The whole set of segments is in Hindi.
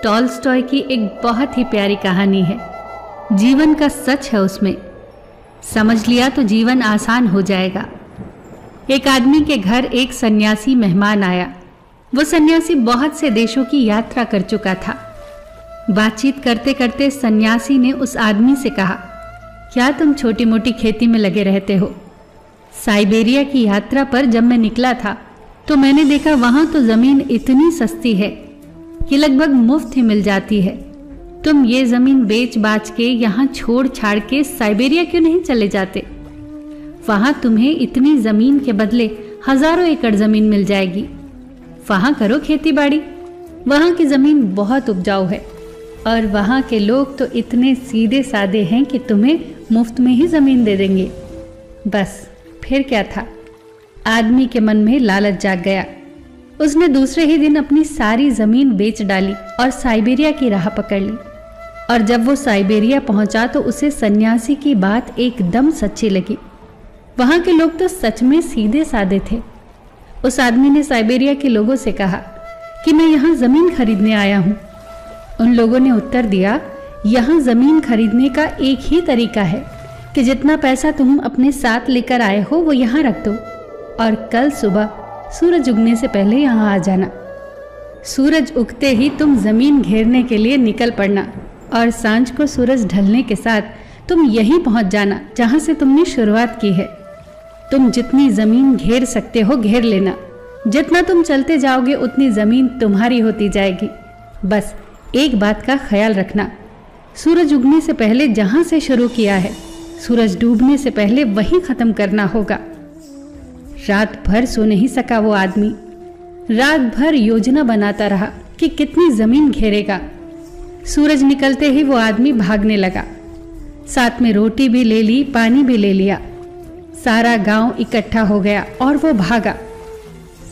टॉल्स्टॉय की एक बहुत ही प्यारी कहानी है। जीवन का सच है उसमें। समझ लिया तो जीवन आसान हो जाएगा। एक आदमी के घर एक सन्यासी मेहमान आया। वो सन्यासी बहुत से देशों की यात्रा कर चुका था। बातचीत करते करते सन्यासी ने उस आदमी से कहा, क्या तुम छोटी मोटी खेती में लगे रहते हो? साइबेरिया की यात्रा पर जब मैं निकला था तो मैंने देखा वहां तो जमीन इतनी सस्ती है कि लगभग मुफ्त ही मिल जाती है। तुम ये जमीन बेच बाच के यहाँ छोड़ छाड़ के साइबेरिया क्यों नहीं चले जाते? वहां तुम्हें इतनी जमीन के बदले हजारों एकड़ जमीन मिल जाएगी। वहां करो खेती बाड़ी। वहां की जमीन बहुत उपजाऊ है और वहां के लोग तो इतने सीधे साधे हैं कि तुम्हें मुफ्त में ही जमीन दे देंगे। बस फिर क्या था, आदमी के मन में लालच जाग गया। उसने दूसरे ही दिन अपनी सारी जमीन बेच डाली और साइबेरिया की राह पकड़ ली। और जब वो साइबेरिया पहुंचा तो उसे सन्यासी की बात एकदम सच्ची लगी। वहां के लोग तो सच में सीधे साधे थे। उस आदमी ने साइबेरिया के लोगों से कहा कि मैं यहाँ जमीन खरीदने आया हूँ। उन लोगों ने उत्तर दिया, यहाँ जमीन खरीदने का एक ही तरीका है कि जितना पैसा तुम अपने साथ लेकर आए हो वो यहाँ रख दो और कल सुबह सूरज उगने से पहले यहाँ आ जाना। सूरज उगते ही तुम जमीन घेरने के लिए निकल पड़ना और सांझ को सूरज ढलने के साथ तुम यहीं पहुंच जाना जहां से तुमने शुरुआत की है। तुम जितनी जमीन घेर सकते हो घेर लेना। जितना तुम चलते जाओगे उतनी जमीन तुम्हारी होती जाएगी। बस एक बात का ख्याल रखना, सूरज उगने से पहले जहां से शुरू किया है सूरज डूबने से पहले वहीं खत्म करना होगा। रात भर सो नहीं सका वो आदमी। रात भर योजना बनाता रहा कि कितनी जमीन घेरेगा। सूरज निकलते ही वो आदमी भागने लगा। साथ में रोटी भी ले ली, पानी भी ले लिया। सारा गांव इकट्ठा हो गया और वो भागा।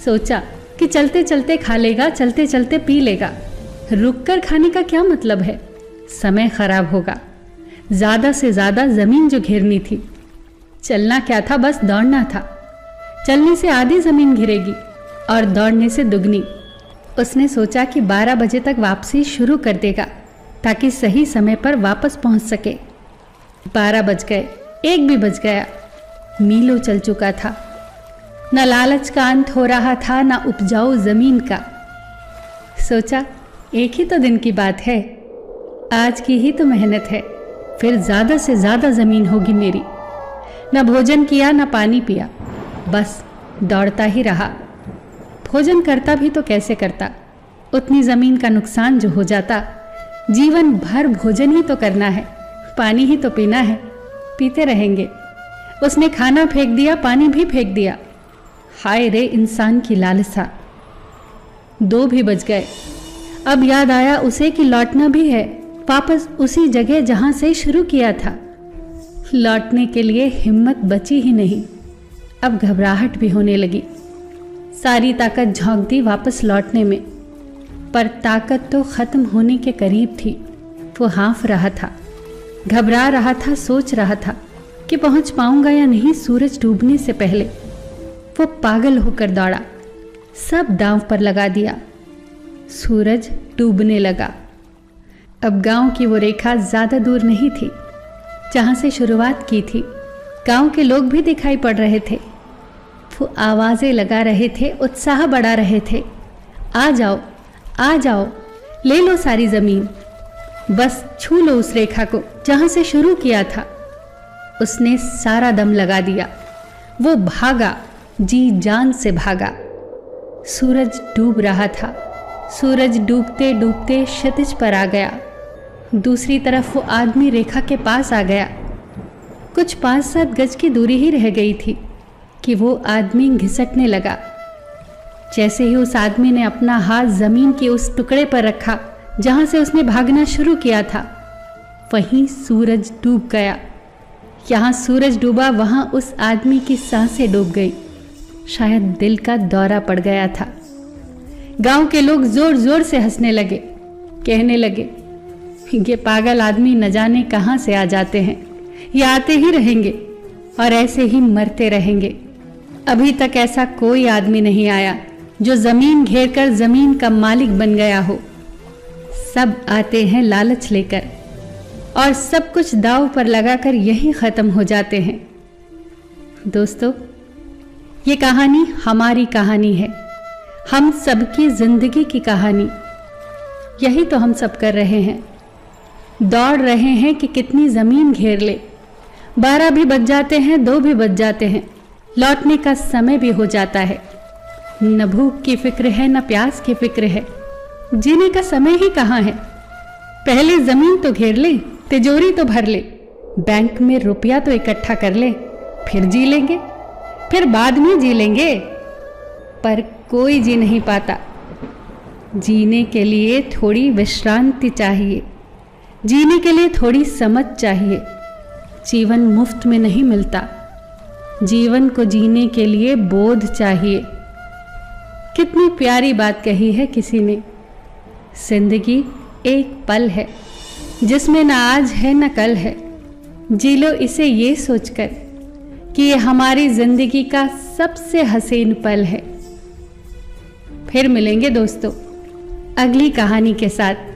सोचा कि चलते चलते खा लेगा, चलते चलते पी लेगा। रुककर खाने का क्या मतलब है, समय खराब होगा। ज्यादा से ज्यादा जमीन जो घेरनी थी। चलना क्या था, बस दौड़ना था। चलने से आधी जमीन घिरेगी और दौड़ने से दुगनी। उसने सोचा कि 12 बजे तक वापसी शुरू कर देगा ताकि सही समय पर वापस पहुंच सके। 12 बज गए, 1 भी बज गया। मीलों चल चुका था। न लालच का अंत हो रहा था, न उपजाऊ जमीन का। सोचा एक ही तो दिन की बात है, आज की ही तो मेहनत है, फिर ज्यादा से ज्यादा जमीन होगी मेरी। न भोजन किया न पानी पिया, बस दौड़ता ही रहा। भोजन करता भी तो कैसे करता, उतनी जमीन का नुकसान जो हो जाता। जीवन भर भोजन ही तो करना है, पानी ही तो पीना है, पीते रहेंगे। उसने खाना फेंक दिया, पानी भी फेंक दिया। हाय रे इंसान की लालसा। 2 भी बज गए। अब याद आया उसे कि लौटना भी है वापस उसी जगह जहां से शुरू किया था। लौटने के लिए हिम्मत बची ही नहीं। अब घबराहट भी होने लगी। सारी ताकत झोंक दी वापस लौटने में, पर ताकत तो खत्म होने के करीब थी। वो हाँफ रहा था, घबरा रहा था, सोच रहा था कि पहुंच पाऊंगा या नहीं सूरज डूबने से पहले। वो पागल होकर दौड़ा, सब दांव पर लगा दिया। सूरज डूबने लगा। अब गांव की वो रेखा ज्यादा दूर नहीं थी जहां से शुरुआत की थी। गांव के लोग भी दिखाई पड़ रहे थे। वो आवाजें लगा रहे थे, उत्साह बढ़ा रहे थे। आ जाओ, आ जाओ, ले लो सारी जमीन, बस छू लो उस रेखा को जहां से शुरू किया था। उसने सारा दम लगा दिया। वो भागा, जी जान से भागा। सूरज डूब रहा था। सूरज डूबते डूबते क्षितिज पर आ गया। दूसरी तरफ वो आदमी रेखा के पास आ गया। कुछ 5-7 गज की दूरी ही रह गई थी कि वो आदमी घिसटने लगा। जैसे ही उस आदमी ने अपना हाथ जमीन के उस टुकड़े पर रखा जहां से उसने भागना शुरू किया था, वहीं सूरज डूब गया। यहाँ सूरज डूबा, वहां उस आदमी की सांसें डूब गई। शायद दिल का दौरा पड़ गया था। गांव के लोग जोर जोर से हंसने लगे, कहने लगे, ये पागल आदमी न जाने कहां से आ जाते हैं, ये आते ही रहेंगे और ऐसे ही मरते रहेंगे। अभी तक ऐसा कोई आदमी नहीं आया जो जमीन घेरकर जमीन का मालिक बन गया हो। सब आते हैं लालच लेकर और सब कुछ दांव पर लगाकर यहीं ख़त्म हो जाते हैं। दोस्तों, ये कहानी हमारी कहानी है, हम सबकी ज़िंदगी की कहानी। यही तो हम सब कर रहे हैं, दौड़ रहे हैं कि कितनी ज़मीन घेर ले। 12 भी बज जाते हैं, 2 भी बज जाते हैं, लौटने का समय भी हो जाता है। न भूख की फिक्र है, न प्यास की फिक्र है, जीने का समय ही कहाँ है। पहले ज़मीन तो घेर ले, तिजोरी तो भर ले, बैंक में रुपया तो इकट्ठा कर ले, फिर जी लेंगे, फिर बाद में जी लेंगे। पर कोई जी नहीं पाता। जीने के लिए थोड़ी विश्रांति चाहिए, जीने के लिए थोड़ी समझ चाहिए। जीवन मुफ्त में नहीं मिलता, जीवन को जीने के लिए बोध चाहिए। कितनी प्यारी बात कही है किसी ने, जिंदगी एक पल है जिसमें न आज है न कल है। जी लो इसे ये सोचकर कि ये हमारी जिंदगी का सबसे हसीन पल है। फिर मिलेंगे दोस्तों अगली कहानी के साथ।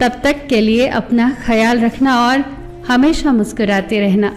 तब तक के लिए अपना ख्याल रखना और हमेशा मुस्कुराते रहना।